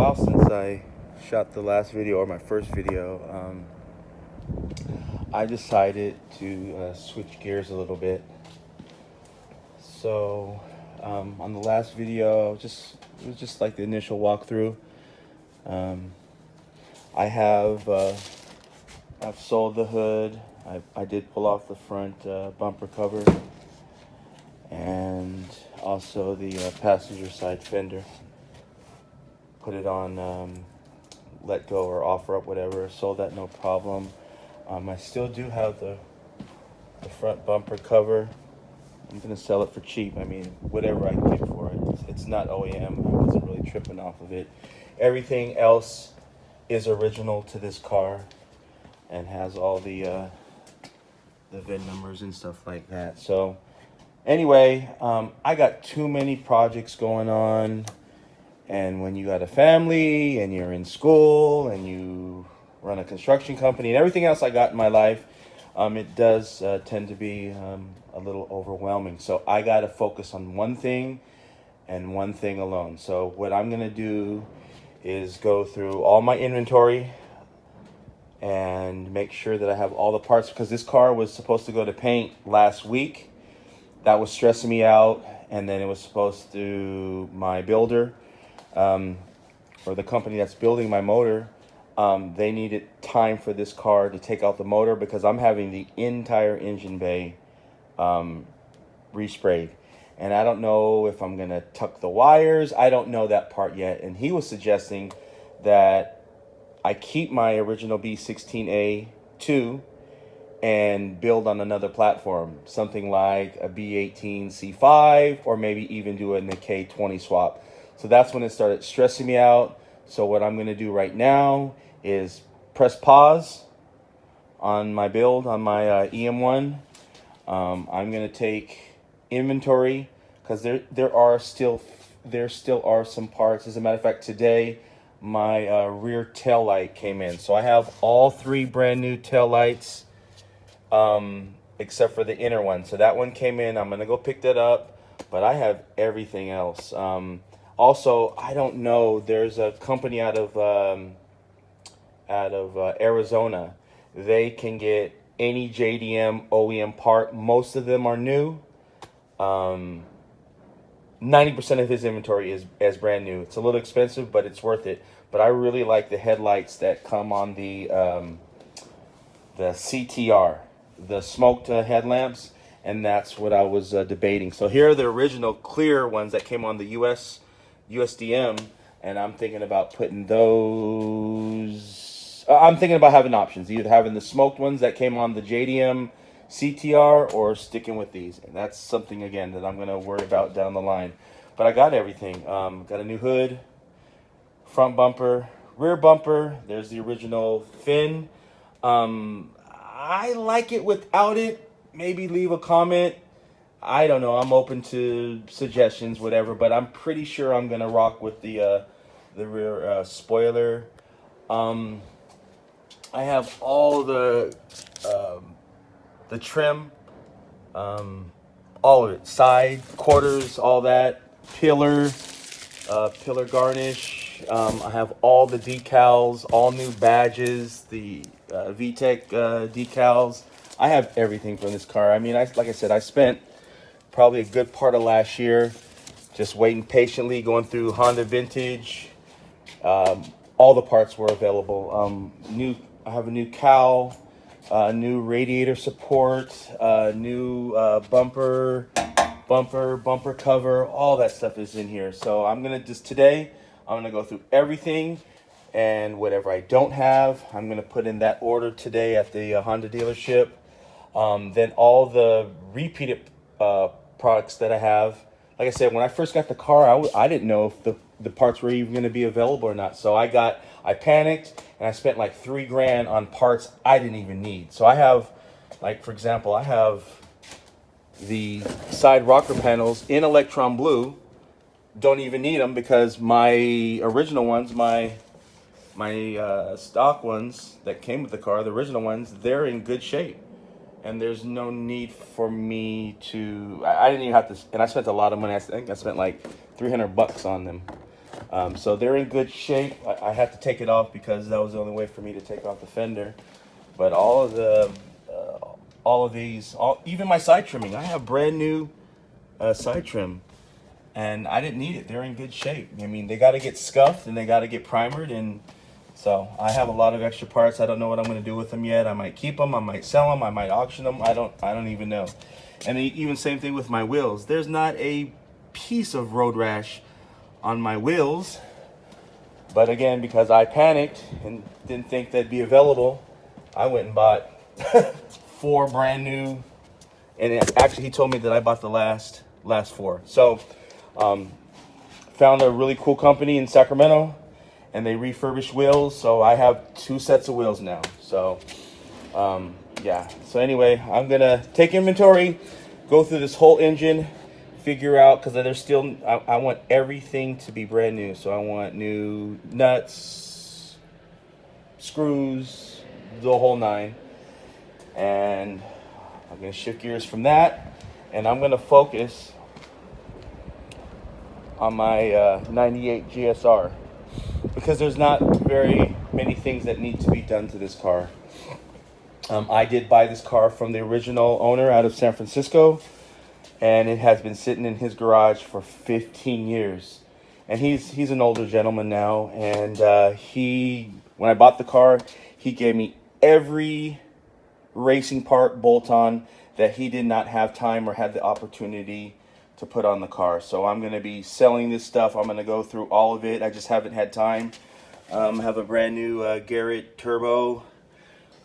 while since I shot the last video, or my first video. I decided to switch gears a little bit. So on the last video, it was just like the initial walkthrough. I have I've sold the hood. I did pull off the front bumper cover, and also the passenger side fender. Put it on let go or offer up, whatever. Sold that, no problem. I still do have the front bumper cover. I'm gonna sell it for cheap. I mean, whatever I can get for it. It's not OEM. I wasn't really tripping off of it. Everything else is original to this car and has all the VIN numbers and stuff like that. So anyway, I got too many projects going on. And when you got a family and you're in school and you run a construction company and everything else I got in my life, it does tend to be a little overwhelming. So I got to focus on one thing and one thing alone. So what I'm going to do is go through all my inventory and make sure that I have all the parts, because this car was supposed to go to paint last week. That was stressing me out. And then it was supposed to, my builder, or the company that's building my motor, they needed time for this car to take out the motor, because I'm having the entire engine bay resprayed. And I don't know if I'm going to tuck the wires. I don't know that part yet. And he was suggesting that I keep my original B16A2 and build on another platform, something like a B18 C5, or maybe even do a K20 swap. So that's when it started stressing me out. So what I'm going to do right now is press pause on my build, on my EM1. I'm going to take inventory, because there still are some parts. As a matter of fact, today my rear tail light came in. So I have all three brand new tail lights, except for the inner one. So that one came in. I'm going to go pick that up, but I have everything else. Also, I don't know, there's a company out of Arizona. They can get any JDM OEM part. Most of them are new. 90% of his inventory is brand new. It's a little expensive, but it's worth it. But I really like the headlights that come on the CTR, the smoked headlamps, and that's what I was debating. So here are the original clear ones that came on the USDM, and I'm thinking about putting those. I'm thinking about having options, either having the smoked ones that came on the JDM CTR or sticking with these. And that's something, again, that I'm going to worry about down the line. But I got everything. Got a new hood, front bumper, rear bumper. There's the original fin. I like it without it. Maybe leave a comment. I don't know. I'm open to suggestions, whatever. But I'm pretty sure I'm gonna rock with the rear spoiler. I have all the trim, all of it, side quarters, all that, pillar garnish. I have all the decals, all new badges, the VTEC decals. I have everything from this car. I mean, like I said, I spent probably a good part of last year just waiting patiently, going through Honda Vintage. All the parts were available. I have a new cowl, new radiator support, new bumper cover. All that stuff is in here. So I'm gonna go through everything, and whatever I don't have, I'm gonna put in that order today at the Honda dealership. Then all the repeated products that I have. Like I said, when I first got the car, I didn't know if the parts were even going to be available or not. So I panicked, and I spent like $3,000 on parts I didn't even need. So I have, like, for example, I have the side rocker panels in electron blue. Don't even need them, because my original ones, my stock ones that came with the car, the original ones, they're in good shape. And there's no need for me to. I didn't even have to, and I spent a lot of money. I think I spent like $300 on them. So they're in good shape. I had to take it off because that was the only way for me to take off the fender. But all of these, even my side trimming, I have brand new side trim, and I didn't need it. They're in good shape. I mean, they got to get scuffed and they got to get primered, and so I have a lot of extra parts. I don't know what I'm going to do with them yet. I might keep them. I might sell them. I might auction them. I don't even know. And even same thing with my wheels. There's not a piece of road rash on my wheels, but again, because I panicked and didn't think they'd be available, I went and bought 4 brand new. And actually, he told me that I bought the last 4. So, found a really cool company in Sacramento, and they refurbish wheels. So I have 2 sets of wheels now. So, yeah. So anyway, I'm gonna take inventory, go through this whole engine, figure out, because there's still, I want everything to be brand new. So I want new nuts, screws, the whole 9, and I'm going to shift gears from that, and I'm going to focus on my 98 GSR, because there's not very many things that need to be done to this car. I did buy this car from the original owner out of San Francisco, and it has been sitting in his garage for 15 years. And he's an older gentleman now, and when I bought the car, he gave me every racing part bolt-on that he did not have time or had the opportunity to put on the car. So I'm going to be selling this stuff. I'm going to go through all of it. I just haven't had time. I have a brand new Garrett turbo,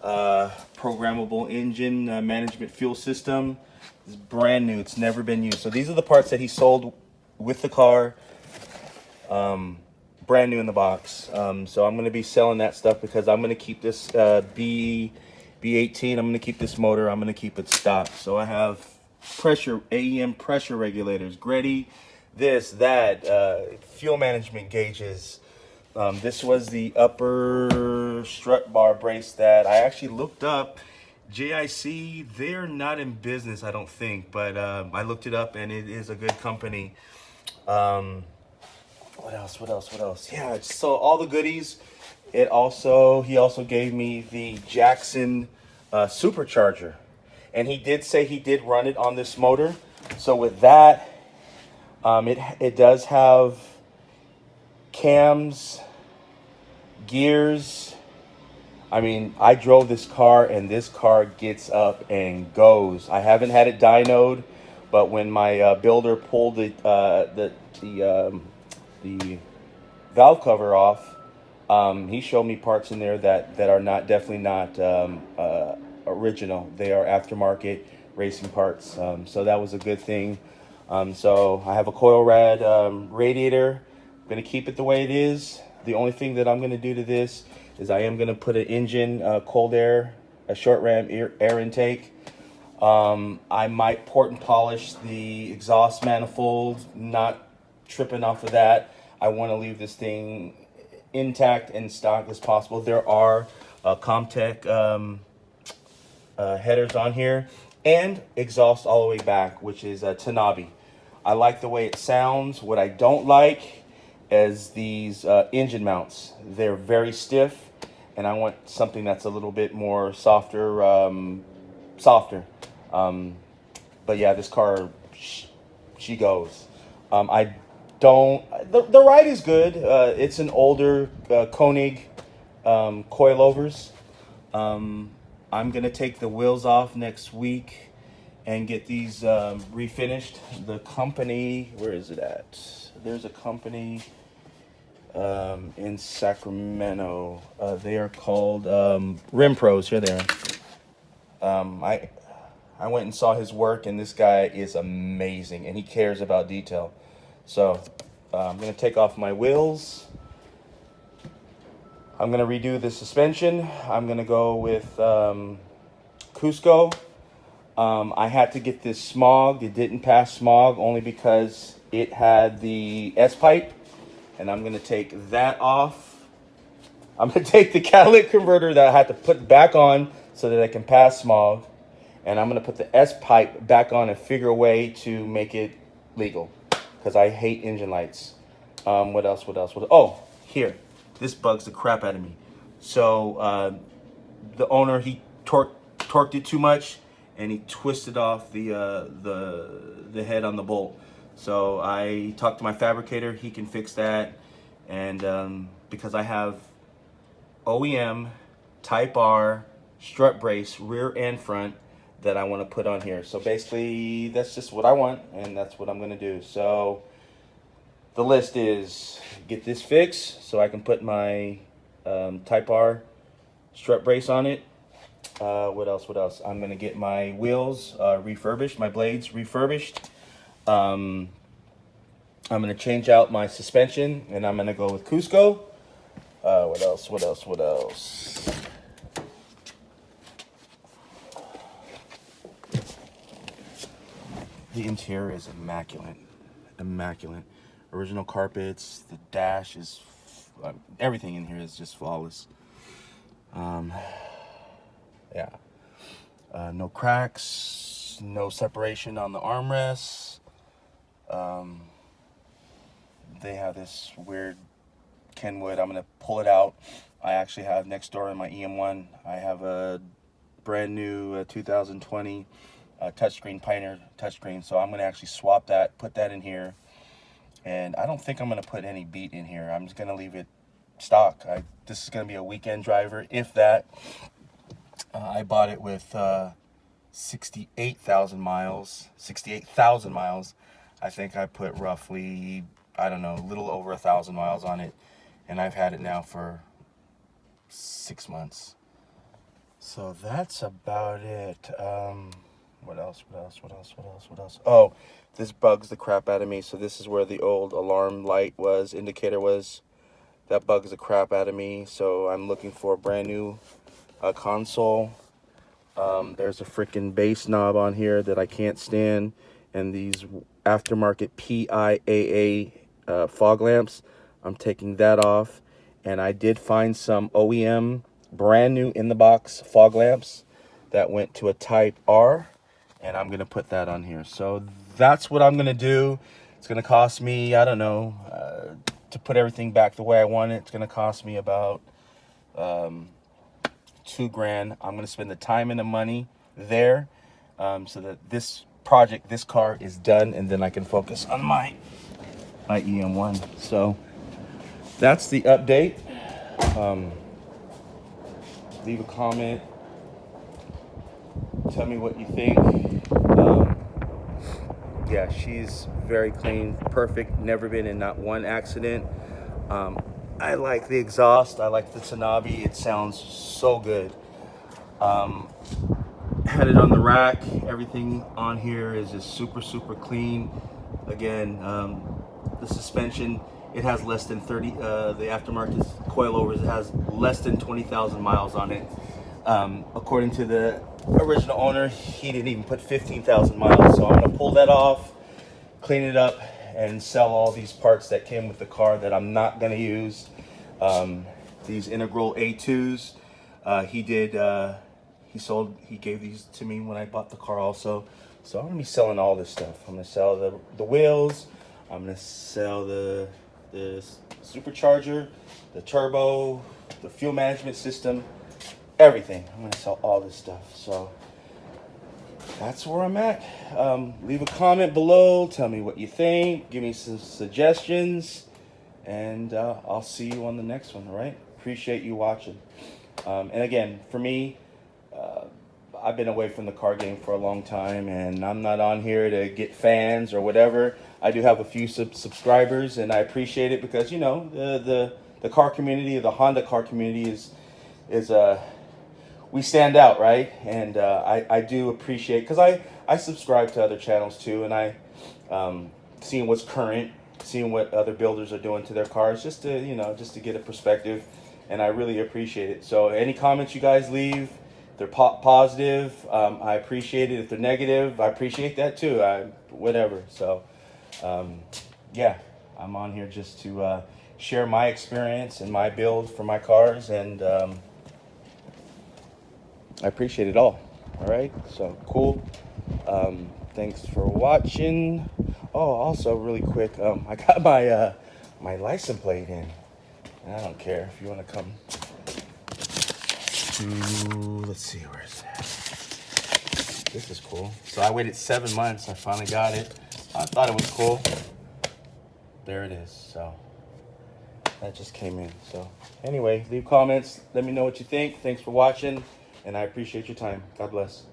programmable engine management fuel system. It's brand new. It's never been used. So these are the parts that he sold with the car, brand new in the box. So I'm going to be selling that stuff because I'm going to keep this B18. I'm going to keep this motor. I'm going to keep it stock. So I have pressure, AEM pressure regulators, Greddy, this, that, fuel management gauges. This was the upper strut bar brace that I actually looked up. JIC, they're not in business, I don't think, but I looked it up and it is a good company. What else? Yeah, so all the goodies. He also gave me the Jackson supercharger, and he did say he did run it on this motor. So with that, it does have cams, gears. I mean, I drove this car, and this car gets up and goes. I haven't had it dynoed, but when my builder pulled the valve cover off, he showed me parts in there that are definitely not original. They are aftermarket racing parts. So that was a good thing. So I have a coil rad radiator. I'm going to keep it the way it is. The only thing that I'm going to do to this is I am going to put an engine cold air, a short ram air intake. I might port and polish the exhaust manifold, not tripping off of that. I want to leave this thing intact and stock as possible. There are Comtech headers on here and exhaust all the way back, which is Tanabe. I like the way it sounds. What I don't like is these engine mounts. They're very stiff, and I want something that's a little bit more softer. But yeah, this car, she goes. The ride is good. It's an older Koenig coilovers. I'm gonna take the wheels off next week and get these refinished. The company, where is it at? There's a company in Sacramento. They are called Rim Pros. Here they are. I went and saw his work, and this guy is amazing, and he cares about detail. So I'm going to take off my wheels. I'm going to redo the suspension. I'm going to go with Cusco. I had to get this smog. It didn't pass smog only because it had the S-pipe, and I'm going to take that off. I'm going to take the catalytic converter that I had to put back on so that I can pass smog, and I'm going to put the S-pipe back on and figure a way to make it legal, because I hate engine lights. What else? What else? What? Oh, here. This bugs the crap out of me. So the owner, he torqued it too much, and he twisted off the head on the bolt. So I talked to my fabricator. He can fix that, and because I have OEM Type R strut brace, rear and front, that I want to put on here. So basically, that's just what I want, and that's what I'm going to do. So the list is get this fixed so I can put my Type R strut brace on it. What else? What else? I'm going to get my wheels refurbished, my blades refurbished. I'm going to change out my suspension, and I'm going to go with Cusco. What else? What else? What else? The interior is immaculate. Immaculate. Original carpets. The dash is... everything in here is just flawless. Yeah. No cracks. No separation on the armrests. They have this weird Kenwood. I'm going to pull it out. I actually have next door in my EM1, I have a brand new 2020 touchscreen, Pioneer touchscreen. So I'm going to actually swap that, put that in here. And I don't think I'm going to put any beat in here. I'm just going to leave it stock. This is going to be a weekend driver, if that. I bought it with 68,000 miles. 68,000 miles. I think I put roughly, I don't know, a little over 1,000 miles on it. And I've had it now for 6 months. So that's about it. What else? What else? What else? What else? What else? Oh, this bugs the crap out of me. So this is where the old alarm light was, indicator was. That bugs the crap out of me. So I'm looking for a brand new console. There's a freaking bass knob on here that I can't stand. And these aftermarket PIAA fog lamps. I'm taking that off. And I did find some OEM brand new in the box fog lamps that went to a Type R. And I'm going to put that on here. So that's what I'm going to do. It's going to cost me, I don't know, to put everything back the way I want it. It's going to cost me about $2,000. I'm going to spend the time and the money there so that this project, this car is done. And then I can focus on my EM1. So that's the update. Leave a comment. Tell me what you think. Yeah, she's very clean, perfect, never been in not one accident. I like the exhaust. I like the Tanabe. It sounds so good. Had it on the rack. Everything on here is just super, super clean. Again, the suspension, it has less than 30, the aftermarket coilovers, it has less than 20,000 miles on it. According to the original owner, he didn't even put 15,000 miles. So I'm going to pull that off, clean it up, and sell all these parts that came with the car that I'm not going to use. These integral A2s, he gave these to me when I bought the car also. So I'm going to be selling all this stuff. I'm going to sell the wheels. I'm going to sell the supercharger, the turbo, the fuel management system, everything. I'm going to sell all this stuff. So that's where I'm at. Leave a comment below. Tell me what you think. Give me some suggestions. And I'll see you on the next one, all right? Appreciate you watching. And again, for me, I've been away from the car game for a long time, and I'm not on here to get fans or whatever. I do have a few subscribers, and I appreciate it because, you know, the car community, the Honda car community is we stand out, right? And I do appreciate, because I subscribe to other channels too, and I seeing what's current, seeing what other builders are doing to their cars, just to, you know, just to get a perspective, and I really appreciate it. So any comments you guys leave, if they're positive, I appreciate it. If they're negative, I appreciate that too. Whatever. So yeah, I'm on here just to share my experience and my build for my cars, and I appreciate it all. All right, so cool. Thanks for watching. Oh, also really quick, I got my license plate in. And I don't care if you want to come to, let's see, where is that? This is cool. So I waited 7 months. I finally got it. I thought it was cool. There it is. So that just came in. So anyway, leave comments. Let me know what you think. Thanks for watching. And I appreciate your time. God bless.